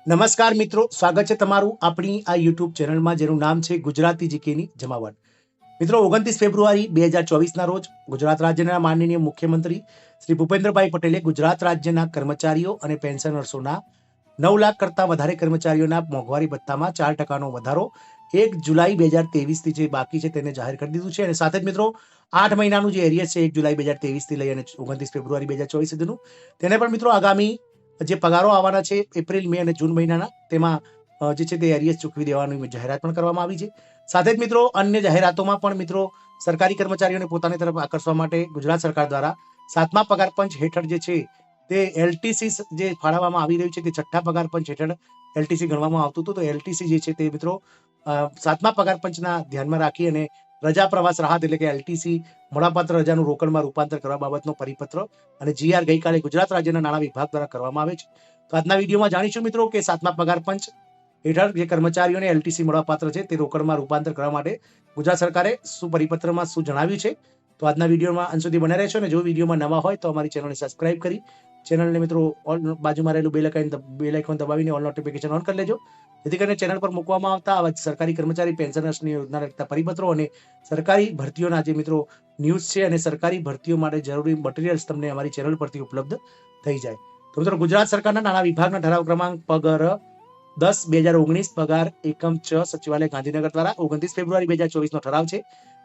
નમસ્કાર મિત્રો, સ્વાગત છે તમારું આપણી આ યુટ્યુબ ચેનલમાં જેનું નામ છે ગુજરાતી જીકેની જમાવટ. મિત્રો, 29 ફેબ્રુઆરી 2024ના રોજ ગુજરાત રાજ્યના માનનીય મુખ્યમંત્રી શ્રી ભૂપેન્દ્રભાઈ પટેલે ગુજરાત રાજ્યના કર્મચારીઓ અને પેન્શનર્સોના 9 લાખ કરતાં વધારે કર્મચારીઓના મોંઘવારી ભથ્થામાં 4% વધારો 1 જુલાઈ 2023થી જે બાકી છે તેને જાહેર કરી દીધું છે. અને સાથે જ મિત્રો 8 મહિનાનું જે એરિયસ છે 1 જુલાઈ 2023થી લઈ અને 29 ફેબ્રુઆરી 2024 સુધીનું તેને પણ મિત્રો આગામી જે પગારો આવવાના છે એપ્રિલ, મે અને જૂન મહિનાના તેમાં જે છે તે એરિયસ ચૂકવી દેવાની જાહેરાત પણ કરવામાં આવી છે. સાથે જ મિત્રો અન્ય જાહેરાતોમાં પણ મિત્રો સરકારી કર્મચારીઓને પોતાની તરફ આકર્ષવા માટે ગુજરાત સરકાર દ્વારા 7મા પગાર પંચ હેઠળ જે છે તે એલટીસી જે ફાળવવામાં આવી રહ્યું છે તે 6ઠ્ઠા પગાર પંચ હેઠળ એલટીસી ગણવામાં આવતું હતું. તો એલટીસી જે છે તે મિત્રો 7મા પગાર પંચના ધ્યાનમાં રાખી અને રજા પ્રવાસ રાહત એટલે કે એલટીસી મળવાપાત્ર રજાનું રોકડમાં રૂપાંતર કરવા બાબતનો પરિપત્ર અને જીઆર ગઈકાલે ગુજરાત રાજ્યના નાણાં વિભાગ દ્વારા કરવામાં આવે છે. તો આજના વિડીયોમાં જાણીશું મિત્રો કે 7મા પગાર પંચ હેઠળ જે કર્મચારીઓને એલટીસી મળવાપાત્ર છે તે રોકડમાં રૂપાંતર કરવા માટે ગુજરાત સરકારે શું પરિપત્રમાં શું જણાવ્યું છે. તો આજના વિડીયોમાં અંત સુધી બને રહેશો અને જો વિડીયોમાં નવા હોય તો અમારી ચેનલને સબસ્ક્રાઇબ કરી ચેનલને મિત્રો બાજુમાં રહેલું બેલ આઇકોન દબાવીને ઓલ નોટિફિકેશન ઓન કરી લેજો, જેથી કરીને ચેનલ પર મૂકવામાં આવતા આવા સરકારી કર્મચારી પેન્શનર્સની યોજનાને લગતા પરિપત્રો અને સરકારી ભરતીઓના જે મિત્રો ન્યૂઝ છે અને સરકારી ભરતીઓ માટે જરૂરી મટીરિયલ્સ તમને અમારી ચેનલ પરથી ઉપલબ્ધ થઈ જાય. તો મિત્રો ગુજરાત સરકારના નાણાં વિભાગના ઠરાવ ક્રમાંક પગર 10/2019 પગાર એકમ 6 સચિવાલય ગાંધીનગર દ્વારા 29 ફેબ્રુઆરી 2024નો ઠરાવ છે,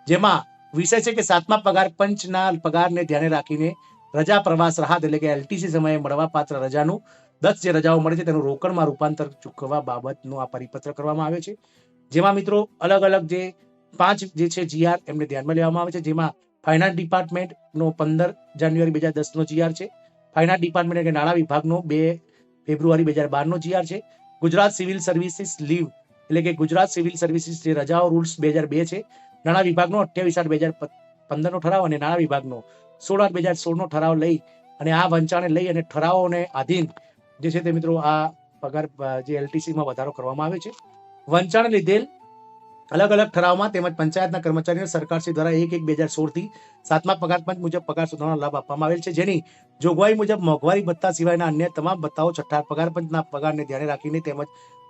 જેમાં વિષય છે કે 7મા પગાર પંચના પગારને ધ્યાને રાખીને રજા પ્રવાસ રાહત એટલે કે એલટીસી સમયે મળવાપાત્ર રજાનું 10 જે રજાઓ મળે છે તેનું રોકડમાં રૂપાંતર ચૂકવવા બાબતનો આ પરિપત્ર કરવામાં આવ્યો છે. જેમાં મિત્રો અલગ અલગ જે 5 જે છે જીઆર એમને ધ્યાનમાં લેવામાં આવે છે, જેમાં ફાઇનાન્સ ડિપાર્ટમેન્ટનો 15 જાન્યુઆરી 2010નો જીઆર છે, ફાઇનાન્સ ડિપાર્ટમેન્ટ એટલે નાણાં વિભાગનો 2 ફેબ્રુઆરી 2012નો જીઆર છે, ગુજરાત સિવિલ સર્વિસીસ લીવ એટલે કે ગુજરાત સિવિલ સર્વિસીસ જે રજાઓ રૂલ્સ 2002 છે, નાણાં વિભાગનો 28/8/2015નો ઠરાવ અને નાણાં વિભાગનો 16/8/2016નો ઠરાવ લઈ અને આ વંચાણે લઈ અને ઠરાવોને આધીન જે છે તે મિત્રો આ પગાર જે એલટીસીમાં વધારો કરવામાં આવે છે. વંચાણે લીધેલ અલગ અલગ ઠરાવમાં તેમજ પંચાયતના કર્મચારીઓને સરકારશ્રી દ્વારા 1/1/2016થી 7મા પગાર પંચ મુજબ પગાર સુધારવાનો લાભ આપવામાં આવેલ છે, જેની જોગવાઈ મુજબ મોંઘવારી ભથ્થા સિવાયના અન્ય તમામ ભથ્થાઓ 6ઠ્ઠા પગાર પંચના પગારને ધ્યાને રાખીને તેમજ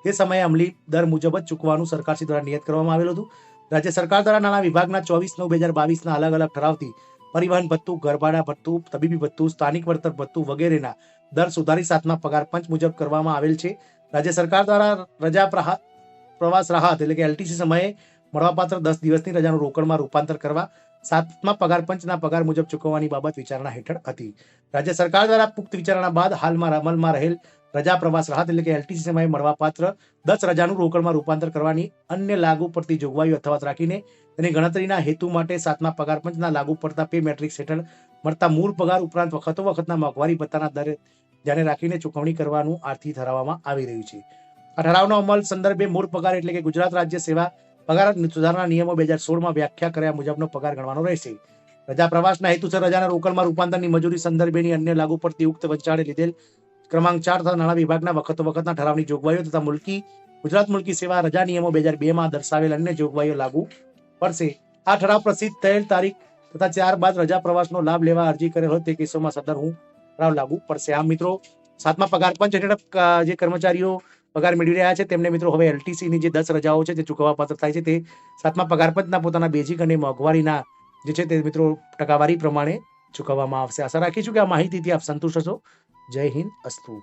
તે સમયે અમલી દર મુજબ જ ચૂકવવાનું સરકારશ્રી દ્વારા નિયત કરવામાં આવેલું હતું. રાજ્ય સરકાર દ્વારા નાણાં વિભાગના 24/9/2022ના અલગ અલગ ઠરાવથી પરિવહન ભથ્થું, ઘરભાડા ભથ્થું, તબીબી ભથ્થું, સ્થાનિક વળતર ભથ્થું વગેરેના દર સુધારી 7મા પગાર પંચ મુજબ કરવામાં આવેલ છે. રાજ્ય સરકાર દ્વારા રજા પ્રવાસ રાહત એટલે કે એલટીસી સમયે મળવાપાત્ર 10 દિવસની રજાનું રોકડમાં રૂપાંતર કરવા 7મા પગાર પંચના પગાર મુજબ ચૂકવવાની બાબત વિચારણા હેઠળ હતી. રાજ્ય સરકાર દ્વારા પુખ્ત વિચારણા બાદ હાલમાં અમલમાં રહેલ રજા પ્રવાસ રાહત એટલે કે એલટીસી સમયે મળવાપાત્ર 10 રજાનું રોકડમાં રૂપાંતર કરવાની અન્ય લાગુ પડતી જોગવાઈઓ યથાવત રાખીને તેની ગણતરીના હેતુ માટે 7મા પગાર પંચના લાગુ પડતા પે મેટ્રિક્સ હેઠળ મળતા મૂળ પગાર ઉપરાંત વખતના મોંઘવારી ભથ્થાના દરે ધ્યાને રાખીને ચૂકવણી કરવાનું આથી ઠરાવવામાં આવી રહ્યું છે. આ ઠરાવનો અમલ સંદર્ભે મૂળ પગાર એટલે કે ગુજરાત રાજ્ય સેવા પગાર સુધારણા નિયમો 2016માં વ્યાખ્યા કર્યા મુજબનો પગાર ગણવાનો રહેશે. રજા પ્રવાસના હેતુસર રજાના રોકડમાં રૂપાંતરની મજૂરી સંદર્ભેની અન્ય લાગુ પડતી ઉક્ત વંચાણે લીધેલ ક્રમાંક 4 તથા નાણાં વિભાગના વખતના ઠરાવની જોગવાઈઓ તથા ગુજરાત મુલકી સેવા રજા નિયમો 2002માં દર્શાવેલ અન્ય જોગવાઈઓ લાગુ પડશે. આ ઠરાવ પ્રસિદ્ધ થયેલ તારીખ તથા ત્યારબાદ રજા પ્રવાસનો લાભ લેવા અરજી કરેલ હોય તે કેસોમાં સદર ઠરાવ લાગુ પડશે. આમ મિત્રો 7મા પગાર પંચ હેઠળ જે કર્મચારીઓ પગાર મેળવી રહ્યા છે તેમને મિત્રો હવે એલટીસીની જે 10 રજાઓ છે તે ચૂકવવા પાત્ર થાય છે તે 7મા પગાર પંચના પોતાના બેઝિક અને મોંઘવારીના જે છે તે મિત્રો ટકાવારી પ્રમાણે ચૂકવવામાં આવશે. આશા રાખીશું કે આ માહિતીથી આપ સંતુષ્ટ હશો. જય હિન્દ, અસ્તુ.